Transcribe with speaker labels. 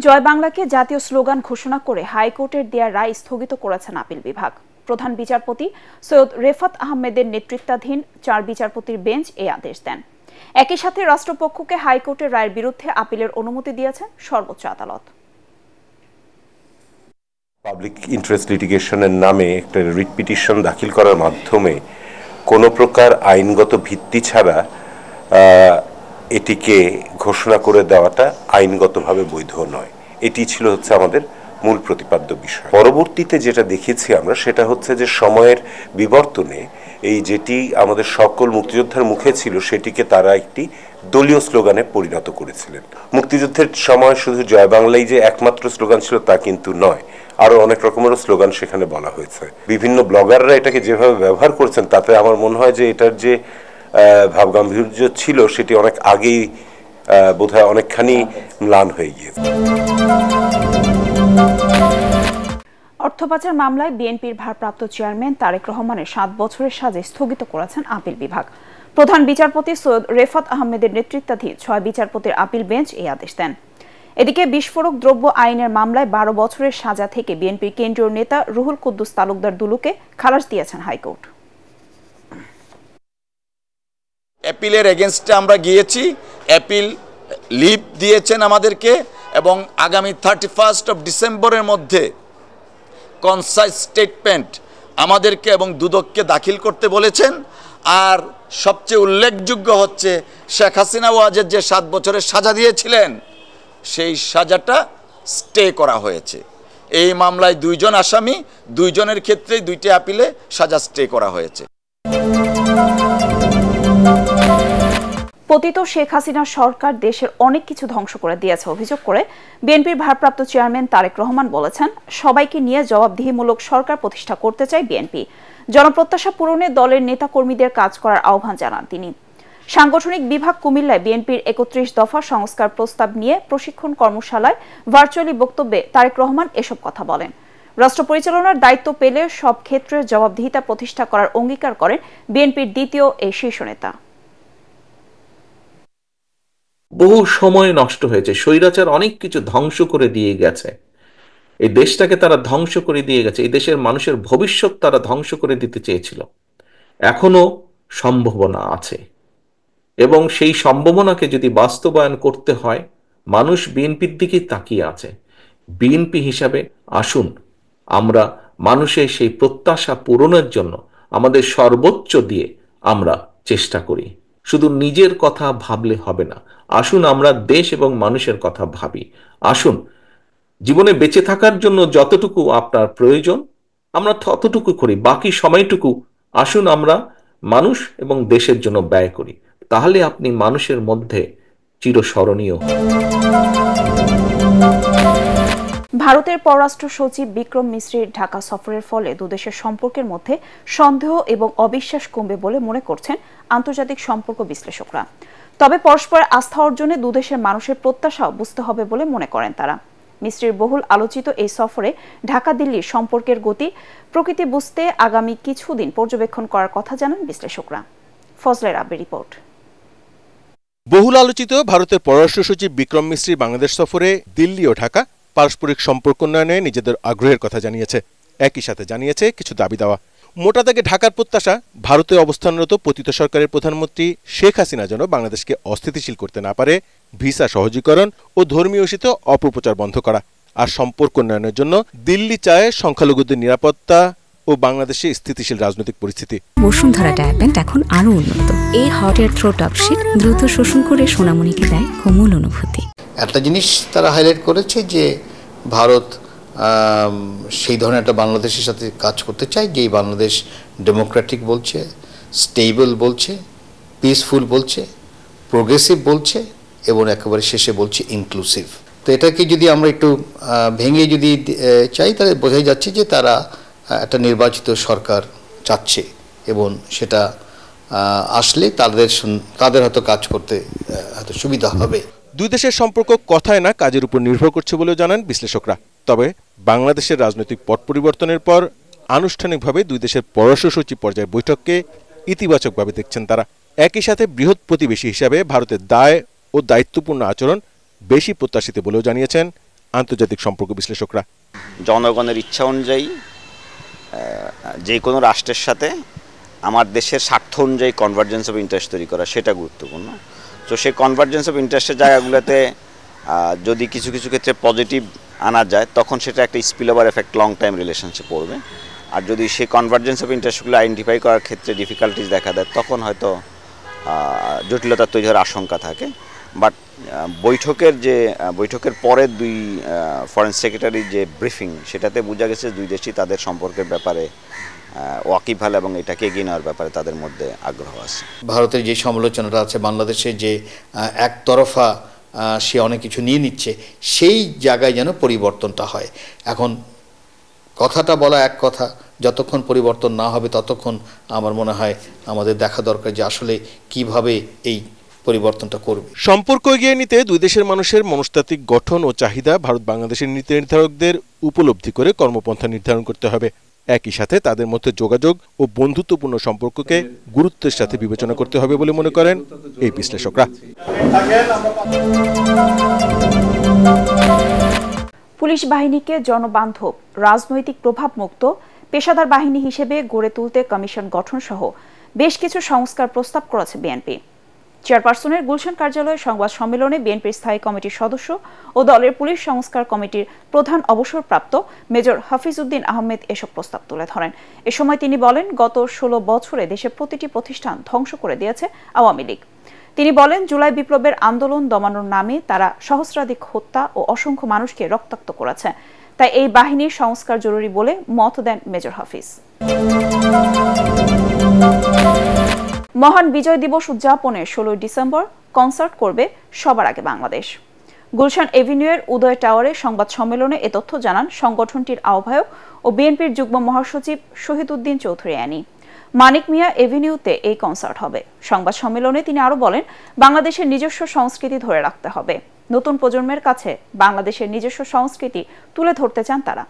Speaker 1: জয় বাংলাকে জাতীয় স্লোগান ঘোষণা করে হাইকোর্টের দেয়া রায় স্থগিত করেছেন আপিল বিভাগ। প্রধান বিচারপতি সৈয়দ রেফাত আহমেদের নেতৃত্বাধীন 4 বিচারপতির বেঞ্চ এই আদেশ দেন। একই সাথে রাষ্ট্রপক্ষকে হাইকোর্টের রায়ের বিরুদ্ধে আপিলের অনুমতি দিয়েছেন সর্বোচ্চ আদালত।
Speaker 2: পাবলিক ইন্টারেস্ট লিটিগেশনের নামে একটা রিট পিটিশন দাখিল করার মাধ্যমে কোনো প্রকার আইনগত ভিত্তি ছাড়া এটিকে ঘোষণা করে দেওয়াটা আইনগতভাবে বৈধ নয়। এটি ছিল আমাদের মূল প্রতিপাদ্য বিষয়। পরবর্তীতে যেটা দেখেছি আমরা সেটা হচ্ছে যে সময়ের বিবর্তনে এই যেটি আমাদের সকল মুক্তিযোদ্ধার মুখে ছিল সেটিকে তারা একটি দলীয় স্লোগানে পরিণত করেছিলেন। মুক্তিযুদ্ধের সময় শুধু জয় বাংলাই যে একমাত্র স্লোগান ছিল তা কিন্তু নয়, আরো অনেক রকমের স্লোগান সেখানে বলা হয়েছে। বিভিন্ন ব্লগাররা এটাকে যেভাবে ব্যবহার করেছেন তাতে আমার মনে হয় যে এটার যে ভাবগাম্ভীর্য ছিল সেটি অনেক আগেই বোধহয় অনেকখানি ম্লান হয়ে গিয়েছে।
Speaker 1: অর্থ পাচার মামলায় বিএনপির ভারপ্রাপ্ত চেয়ারম্যান তারেক রহমানের 7 বছরের সাজা স্থগিত করেছেন আপিল বিভাগ। প্রধান বিচারপতি সৈয়দ রেফাত আহমেদের নেতৃত্বাধীন 6 বিচারপতির আপিল বেঞ্চ এই আদেশ দেন। এদিকে বিস্ফোরক দ্রব্য আইনের মামলায় 12 বছরের সাজা থেকে বিএনপির কেন্দ্রীয় নেতা রুহুল কুদ্দুস তালুকদার দুলুকে খালাস দিয়েছেন হাইকোর্ট।
Speaker 3: অ্যাপিলের এগেনস্টে আমরা গিয়েছি, অ্যাপিল লিভ দিয়েছেন আমাদেরকে এবং আগামী 31 ডিসেম্বরের মধ্যে কনসাইজ স্টেটমেন্ট আমাদেরকে এবং দুদককে দাখিল করতে বলেছেন। আর সবচেয়ে উল্লেখযোগ্য হচ্ছে শেখ হাসিনা ওয়াজেদ যে 7 বছরের সাজা দিয়েছিলেন সেই সাজাটা স্টে করা হয়েছে। এই মামলায় 2 জন আসামি, 2 জনের ক্ষেত্রেই 2টি আপিলে সাজা স্টে করা হয়েছে।
Speaker 1: পতিত শেখ হাসিনা সরকার দেশের অনেক কিছু ধ্বংস করে দিয়েছে অভিযোগ করে বিএনপির ভারপ্রাপ্ত চেয়ারম্যান তারেক রহমান বলেছেন, সবাইকে নিয়ে জবাবদিহিমূলক সরকার প্রতিষ্ঠা করতে চায় বিএনপি। জনপ্রত্যাশা পূরণে দলের নেতাকর্মীদের কাজ করার আহ্বান জানান তিনি। সাংগঠনিক বিভাগ কুমিল্লায় বিএনপির 31 দফা সংস্কার প্রস্তাব নিয়ে প্রশিক্ষণ কর্মশালায় ভার্চুয়ালি বক্তব্যে তারেক রহমান এসব কথা বলেন। রাষ্ট্র পরিচালনার দায়িত্ব পেলে সব ক্ষেত্রে জবাবদিহিতা প্রতিষ্ঠা করার অঙ্গীকার করেন বিএনপির দ্বিতীয় এই শীর্ষ নেতা।
Speaker 4: বহু সময় নষ্ট হয়েছে, স্বৈরাচার অনেক কিছু ধ্বংস করে দিয়ে গেছে, এই দেশটাকে তারা ধ্বংস করে দিয়ে গেছে, এই দেশের মানুষের ভবিষ্যৎ তারা ধ্বংস করে দিতে চেয়েছিল। এখনো সম্ভাবনা আছে এবং সেই সম্ভাবনাকে যদি বাস্তবায়ন করতে হয় মানুষ বিএনপির দিকে তাকিয়ে আছে। বিএনপি হিসাবে আসুন আমরা মানুষের সেই প্রত্যাশা পূরণের জন্য আমাদের সর্বোচ্চ দিয়ে আমরা চেষ্টা করি। শুধু নিজের কথা ভাবলে হবে না, আসুন আমরা দেশ এবং মানুষের কথা ভাবি। আসুন জীবনে বেঁচে থাকার জন্য যতটুকু আপনার প্রয়োজন আমরা ততটুকু করি, বাকি সময়টুকু আসুন আমরা মানুষ এবং দেশের জন্য ব্যয় করি। তাহলে আপনি মানুষের মধ্যে চিরস্মরণীয়।
Speaker 1: ভারতের পররাষ্ট্র সচিব বিক্রম মিশ্রির ঢাকা সফরের ফলে দুদেশের সম্পর্কের মধ্যে সন্দেহ এবং অবিশ্বাস কমবে বলে মনে করছেন আন্তর্জাতিক সম্পর্ক বিশ্লেষকরা। তবে পরস্পরের আস্থা অর্জনে দুদেশের মানুষের প্রত্যাশাও বুঝতে হবে বলে মনে করেন তারা। মিশ্রির বহুল আলোচিত এই সফরে ঢাকা দিল্লির সম্পর্কের গতি প্রকৃতি বুঝতে আগামী কিছুদিন পর্যবেক্ষণ করার কথা জানান বিশ্লেষকরা। ফজলে রাব্বির রিপোর্ট।
Speaker 5: বহুল আলোচিত ভারতের পররাষ্ট্র সচিব বিক্রম মিশ্রির বাংলাদেশ সফরে দিল্লি ও ঢাকা পারস্পরিক সম্পর্ক উন্নয়নে নিজেদের আগ্রহের কথা জানিয়েছে, একই সাথে জানিয়েছে কিছু দাবি দেওয়া। মোটা দাগে ঢাকার প্রত্যাশা ভারতে অবস্থানরত পতিত সরকারের প্রধানমন্ত্রী শেখ হাসিনা যেন বাংলাদেশকে অস্থিতিশীল করতে না পারে, ভিসা সহজীকরণ ও ধর্মীয়সিত অপপ্রচার বন্ধ করা। আর সম্পর্ক উন্নয়নের জন্য দিল্লি চায় সংখ্যালঘুদের নিরাপত্তা ও বাংলাদেশে স্থিতিশীল রাজনৈতিক পরিস্থিতি।
Speaker 6: বসুন্ধরা ট্যাবলেট এখন আরো উন্নত। এই hot air through top sheet দ্রুত শোষণ করে সোনামণিকে দেয় কোমল অনুভূতি।
Speaker 7: একটা জিনিস তারা হাইলাইট করেছে যে ভারত সেই ধরনের একটা বাংলাদেশের সাথে কাজ করতে চায় যে বাংলাদেশ ডেমোক্রেটিক বলছে, স্টেবল বলছে, পিসফুল বলছে, প্রোগ্রেসিভ বলছে এবং একেবারে শেষে বলছে ইনক্লুসিভ। তো এটাকে যদি আমরা একটু ভেঙে যদি চাই তাহলে বোঝাই যাচ্ছে যে তারা একটা নির্বাচিত সরকার চাচ্ছে এবং সেটা আসলে তাদের হয়তো কাজ করতে হয়তো সুবিধা হবে।
Speaker 5: দুই দেশের সম্পর্ক কথায় না কাজের উপর নির্ভর করছে বলেও জানান বিশ্লেষকরা। তবে বাংলাদেশের রাজনৈতিক পট পরিবর্তনের পর আনুষ্ঠানিকভাবে দুই দেশের পররাষ্ট্র সচিব পর্যায়ের বৈঠককে ইতিবাচকভাবে দেখছেন তারা। একই সাথে বৃহৎ প্রতিবেশী হিসাবে ভারতের দায় ও দায়িত্বপূর্ণ আচরণ বেশি প্রত্যাশিত বলেও জানিয়েছেন আন্তর্জাতিক সম্পর্ক বিশ্লেষকরা।
Speaker 8: জনগণের ইচ্ছা অনুযায়ী যে কোনো রাষ্ট্রের সাথে আমার দেশের স্বার্থ অনুযায়ী কনভার্জেন্স অফ ইন্টারেস্ট তৈরি করা সেটা গুরুত্বপূর্ণ। তো সেই কনভার্জেন্স অফ ইন্টারেস্টের জায়গাগুলোতে যদি কিছু কিছু ক্ষেত্রে পজিটিভ আনা যায় তখন সেটা একটা spill over effect long time relationship পড়বে। আর যদি সেই কনভার্জেন্স অফ ইন্টারেস্টগুলো আইডেন্টিফাই করার ক্ষেত্রে ডিফিকাল্টিস দেখা দেয় তখন হয়তো জটিলতা তৈরি হওয়ার আশঙ্কা থাকে। বাট বৈঠকের পরের দুই ফরেন সেক্রেটারির যে ব্রিফিং সেটাতে বোঝা গেছে দুই দেশই তাদের সম্পর্কের ব্যাপারে ওয়াকিবহাল এবং এটাকে এগিয়ে নেওয়ার ব্যাপারে তাদের মধ্যে আগ্রহ আছে।
Speaker 7: ভারতের যে সমালোচনাটা আছে বাংলাদেশে যে একতরফা সে অনেক কিছু নিয়ে নিচ্ছে সেই জায়গায় যেন পরিবর্তনটা হয়। এখন কথাটা বলা এক কথা, যতক্ষণ পরিবর্তন না হবে ততক্ষণ আমার মনে হয় আমাদের দেখা দরকার যে আসলে কিভাবে এই পরিবর্তনটা করবে।
Speaker 5: সম্পর্ক এগিয়ে নিতে দুই দেশের মানুষের মনস্তাত্ত্বিক গঠন ও চাহিদা ভারত বাংলাদেশের নীতি নির্ধারকদের উপলব্ধি করে কর্মপন্থা নির্ধারণ করতে হবে। একই সাথে তাদের মধ্যে যোগাযোগ ও বন্ধুত্বপূর্ণ সম্পর্ককে গুরুত্বের সাথে বিবেচনা করতে হবে বলে মনে করেন এই বিশ্লেষকরা।
Speaker 1: পুলিশ বাহিনীকে জনবান্ধব, রাজনৈতিক প্রভাবমুক্ত, পেশাদার বাহিনী হিসেবে গড়ে তুলতে কমিশন গঠন সহ বেশ কিছু সংস্কার প্রস্তাব করেছে বিএনপি। চেয়ারপারসনের গুলশান কার্যালয়ে সংবাদ সম্মেলনে বিএনপির স্থায়ী কমিটির সদস্য ও দলের পুলিশ সংস্কার কমিটির প্রধান অবসরপ্রাপ্ত মেজর হাফিজউদ্দিন আহমেদ এসব প্রস্তাব তুলে ধরেন। এ সময় তিনি বলেন, গত 16 বছরে দেশের প্রতিটি প্রতিষ্ঠান ধ্বংস করে দিয়েছে আওয়ামী লীগ। তিনি বলেন, জুলাই বিপ্লবের আন্দোলন দমানোর নামে তারা সহস্রাধিক হত্যা ও অসংখ্য মানুষকে রক্তাক্ত করেছে। তাই এই বাহিনীর সংস্কার জরুরি বলে মত দেন মেজর হাফিজ। মহান বিজয় দিবস উদযাপনে 16 ডিসেম্বর কনসার্ট করবে সবার আগে বাংলাদেশ। গুলশান এভিনিউয়ের উদয় টাওয়ারে সংবাদ সম্মেলনে এ তথ্য জানান সংগঠনটির আহ্বায়ক ও বিএনপির যুগ্ম মহাসচিব শহীদউদ্দিন চৌধুরী অ্যানি। মানিক মিয়া এভিনিউতে এই কনসার্ট হবে। সংবাদ সম্মেলনে তিনি আরো বলেন, বাংলাদেশের নিজস্ব সংস্কৃতি ধরে রাখতে হবে। নতুন প্রজন্মের কাছে বাংলাদেশের নিজস্ব সংস্কৃতি তুলে ধরতে চান তারা।